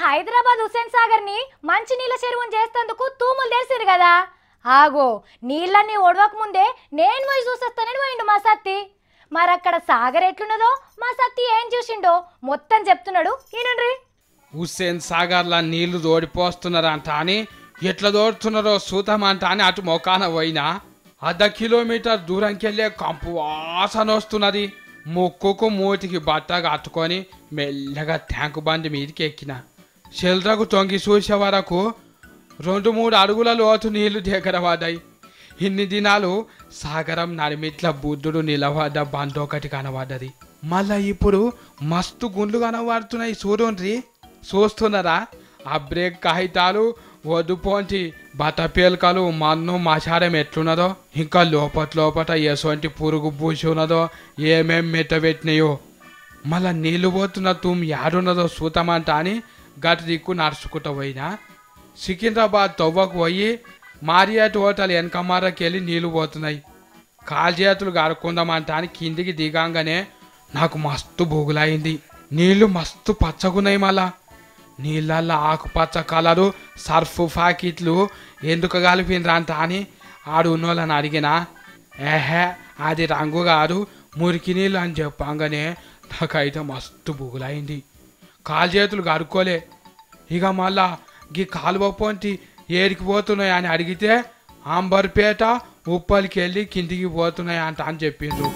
హైదరాబాద్ హుస్సేన్ సాగర్ ని మంచినీళ్ళ చెరువుని చేస్తేందుకు తూములు తెలిసిరు కదా. ఆగో నీళ్ళన్నీ ఒడవక ముందే నేను పోయి చూసొస్తానని పోయిండు మా సత్తి. మరక్కడ సాగర్ ఎట్లున్నదో మా సత్తి ఏం చూసిండో మొత్తం చెప్తున్నాడు ఈనండ్రి. హుస్సేన్ సాగర్లా నీళ్లు తోడిపోస్తున్నారంట అని ఎట్లా తోడుతున్నారో చూద్దామంట అని అటు మొకాన పోయినా 1/2 కిలోమీటర్ దూరంకెళ్ళే కంపు వాసన వస్తున్నది. ముక్కుకు మూతికి బట్ట కట్టుకొని మెల్లగా ట్యాంకు బండి మీదకి ఎక్కిన. షెల్టర్కు తొంగి చూసే వరకు 2-3 అడుగుల లోతు నీళ్లు దగ్గర పడ్డాయి. ఇన్ని దినాలు సాగరం నడిమిట్ల బుద్ధుడు నిలబడ్డ బండి ఒకటి కనబడ్డది. మళ్ళా ఇప్పుడు మస్తు గుండ్లు కనబడుతున్నాయి చూడండి. చూస్తున్నారా? ఆ బ్రేక్ కాగితాలు వదుపోంటి బతపేలికలు మన్ను మసారం ఎట్లున్నదో, ఇంకా లోపట ఎసొంటి పురుగు పూసి ఉన్నదో, ఏమేం మెట్టబెట్టినాయో. మళ్ళా నీళ్లు పోతున్న తుమ్ము యాడున్నదో చూతామంట అని గటు దిక్కు నడుచుకుంటూ పోయినా. సికింద్రాబాద్ తవ్వకు పోయి మారియాట్ హోటల్ వెనకమారకి వెళ్ళి నీళ్లు పోతున్నాయి. కాలు చేతులు కడుక్కుందామంట అని కిందికి దిగాగానే నాకు మస్తు బూగులైంది. నీళ్లు మస్తు పచ్చగున్నాయి. మళ్ళా నీళ్ళల్లో ఆకుపచ్చ కలరు సర్ఫ్ ప్యాకెట్లు ఎందుకు కలిపినరంట అని ఆడు ఉన్నోళ్ళని అడిగినా. ఏహే అది రంగు కాదు మురికి నీళ్ళు అని చెప్పంగానే నాకైతే మస్తు బుగులైంది. కాలు చేతులు కడుక్కోలే. ఇక మళ్ళా గీ కాలువ పొంటి ఏడికి పోతున్నాయి అని అడిగితే అంబర్పేట ఉప్పలికి వెళ్ళి కిందికి పోతున్నాయి అంట అని చెప్పిండ్రు.